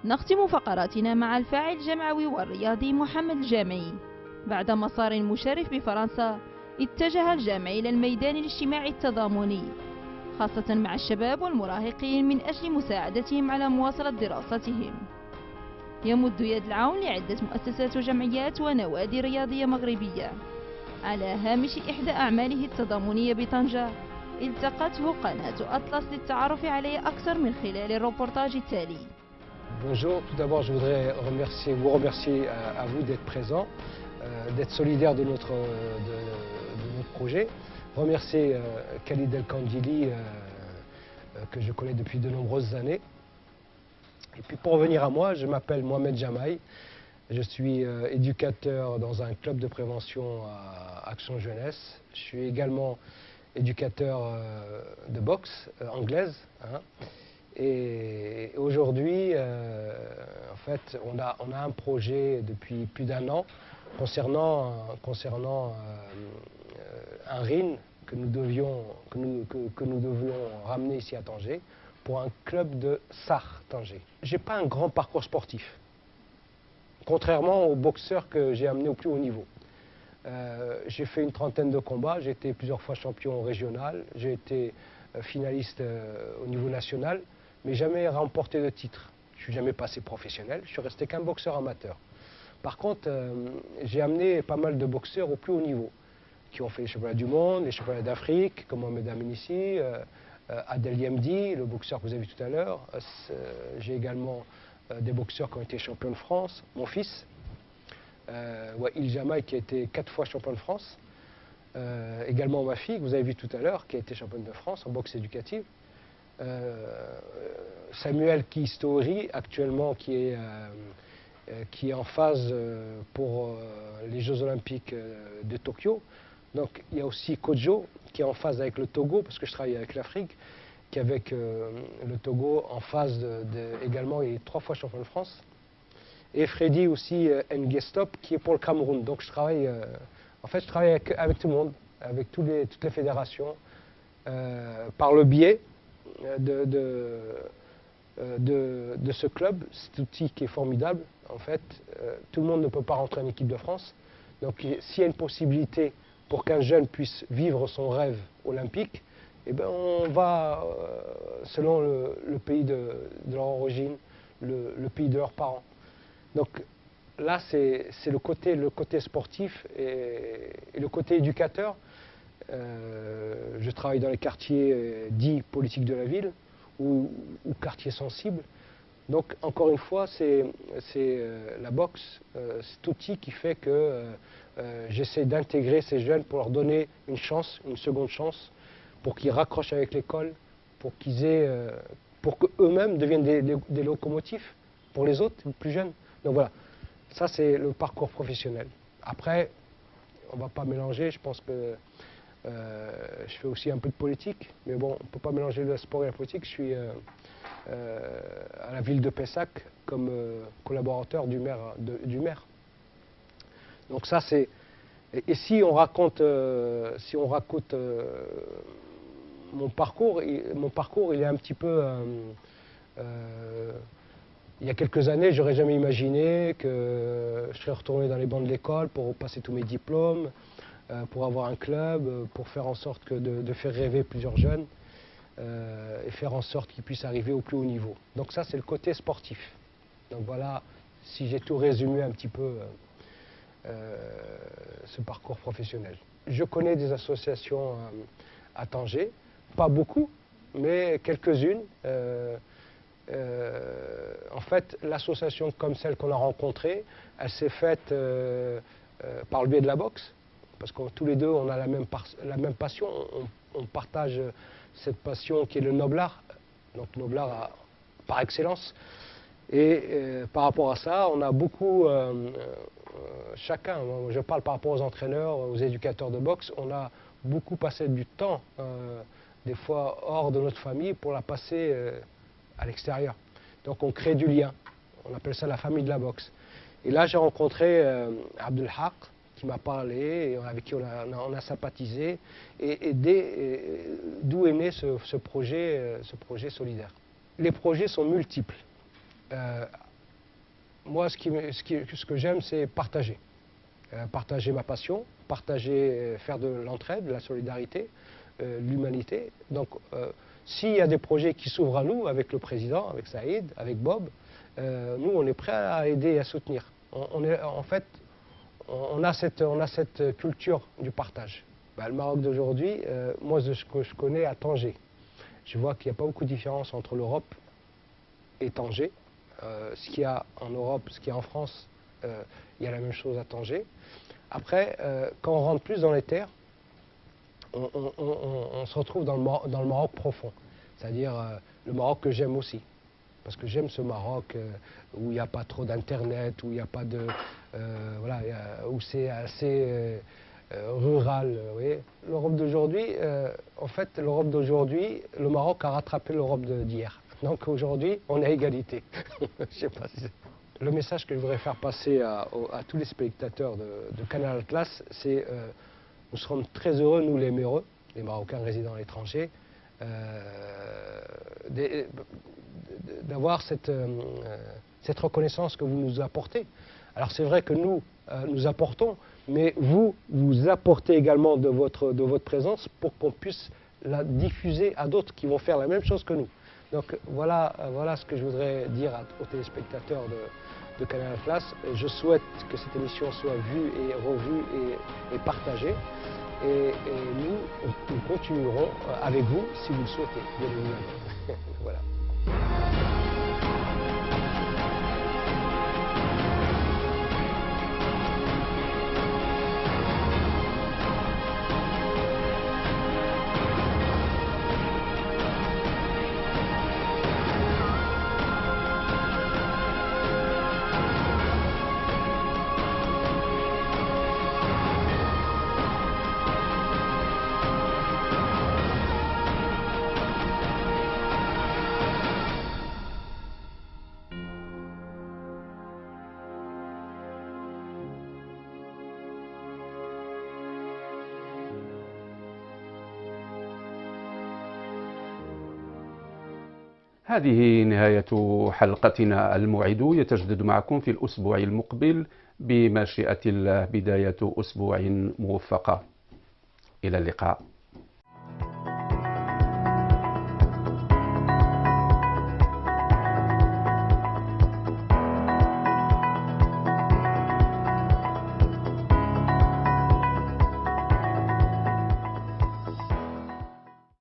نختم فقراتنا مع الفاعل الجمعوي والرياضي محمد الجامعي. بعد مسار مشرف بفرنسا، اتجه الجامعي إلى الميدان الاجتماعي التضامني، خاصة مع الشباب والمراهقين من أجل مساعدتهم على مواصلة دراستهم. يمد يد العون لعدة مؤسسات وجمعيات ونوادي رياضية مغربية. على هامش إحدى أعماله التضامنية بطنجة، التقته قناة أطلس للتعرف عليه أكثر من خلال الروبورتاج التالي. Bonjour, tout d'abord je voudrais vous remercier à vous d'être présent, d'être solidaire de notre projet. Remercier Khalid El Kandili que je connais depuis de nombreuses années. Et puis pour revenir à moi, je m'appelle Mohamed Jamaï, je suis éducateur dans un club de prévention à Action Jeunesse. Je suis également éducateur de boxe anglaise. Et aujourd'hui, en fait, on a un projet depuis plus d'un an concernant un RIN que nous devions ramener ici à Tanger pour un club de SAR Tanger. Je n'ai pas un grand parcours sportif, contrairement aux boxeurs que j'ai amenés au plus haut niveau. J'ai fait une trentaine de combats, j'ai été plusieurs fois champion régional, j'ai été finaliste au niveau national, mais jamais remporté de titre. Je ne suis jamais passé professionnel, je suis resté qu'un boxeur amateur. Par contre, j'ai amené pas mal de boxeurs au plus haut niveau, qui ont fait les championnats du monde, les championnats d'Afrique, comme Mohamed Amin ici, Adel Yemdi, le boxeur que vous avez vu tout à l'heure. J'ai également des boxeurs qui ont été champions de France, mon fils, Wael Jamaï, qui a été 4 fois champion de France. Également ma fille, que vous avez vu tout à l'heure, qui a été championne de France en boxe éducative. Samuel Kistori, actuellement, qui est en phase pour les Jeux Olympiques de Tokyo. Donc il y a aussi Kojo, qui est en phase avec le Togo, parce que je travaille avec l'Afrique, qui est avec le Togo en phase également, il est 3 fois champion de France. Et Freddy aussi Ngestop, qui est pour le Cameroun. Donc je travaille, en fait, je travaille avec tout le monde, avec toutes les fédérations, par le biais de ce club, cet outil qui est formidable. En fait, tout le monde ne peut pas rentrer en équipe de France. Donc s'il y a une possibilité pour qu'un jeune puisse vivre son rêve olympique, eh ben, on va, selon le pays de leur origine, le pays de leurs parents. Donc là, c'est le côté sportif et le côté éducateur. Je travaille dans les quartiers dits politiques de la ville ou quartiers sensibles. Donc encore une fois, c'est la boxe, cet outil qui fait que j'essaie d'intégrer ces jeunes pour leur donner une chance, une seconde chance, pour qu'ils raccrochent avec l'école, pour qu'eux-mêmes deviennent des locomotives pour les autres, les plus jeunes. Donc voilà, ça c'est le parcours professionnel. Après, on ne va pas mélanger, je pense que je fais aussi un peu de politique, mais bon, on ne peut pas mélanger le sport et la politique. Je suis à la ville de Pessac comme collaborateur du maire. Donc ça c'est... Et si on raconte, mon parcours, il est un petit peu... il y a quelques années, j'aurais jamais imaginé que je serais retourné dans les bancs de l'école pour passer tous mes diplômes, pour avoir un club, pour faire en sorte de faire rêver plusieurs jeunes et faire en sorte qu'ils puissent arriver au plus haut niveau. Donc ça, c'est le côté sportif. Donc voilà, si j'ai tout résumé un petit peu ce parcours professionnel. Je connais des associations à Tanger, pas beaucoup, mais quelques-unes. En fait, l'association comme celle qu'on a rencontrée, elle s'est faite par le biais de la boxe, parce que tous les deux, on a la même passion, on partage cette passion qui est le noblard, donc noblard par excellence. Et par rapport à ça, on a beaucoup, chacun, je parle par rapport aux entraîneurs, aux éducateurs de boxe, on a beaucoup passé du temps, des fois hors de notre famille, pour la passer à l'extérieur. Donc on crée du lien, on appelle ça la famille de la boxe. Et là j'ai rencontré Abdelhak, qui m'a parlé, et avec qui on a sympathisé, et d'où est né ce projet solidaire. Les projets sont multiples. moi, ce que j'aime, c'est partager. Partager ma passion, partager, faire de l'entraide, de la solidarité, l'humanité. Donc, s'il y a des projets qui s'ouvrent à nous, avec le président, avec Saïd, avec Bob, nous, on est prêts à aider et à soutenir. En fait, on a cette culture du partage. Le Maroc d'aujourd'hui, moi, ce que je connais à Tanger, je vois qu'il n'y a pas beaucoup de différence entre l'Europe et Tanger. Ce qu'il y a en Europe, ce qu'il y a en France, il y a la même chose à Tanger. Après, quand on rentre plus dans les terres, on se retrouve dans le Maroc profond, c'est-à-dire le Maroc que j'aime aussi. Parce que j'aime ce Maroc où il n'y a pas trop d'internet, où il n'y a pas de... voilà, où c'est assez rural. L'Europe d'aujourd'hui, en fait, l'Europe d'aujourd'hui, le Maroc a rattrapé l'Europe d'hier. Donc aujourd'hui, on est à égalité. Je sais pas si le message que je voudrais faire passer à tous les spectateurs de Canal Atlas, c'est nous serons très heureux, nous les Méreux, les Marocains résidant à l'étranger, d'avoir cette reconnaissance que vous nous apportez. Alors c'est vrai que nous, nous apportons, mais vous apportez également de votre présence pour qu'on puisse la diffuser à d'autres qui vont faire la même chose que nous. Donc voilà ce que je voudrais dire aux téléspectateurs de Canal Atlas. Je souhaite que cette émission soit vue et revue et partagée. Et nous continuerons avec vous si vous le souhaitez, bien évidemment. Voilà. هذه نهاية حلقتنا. الموعد يتجدد معكم في الأسبوع المقبل بمشيئة الله، بداية أسبوع موفقة. إلى اللقاء.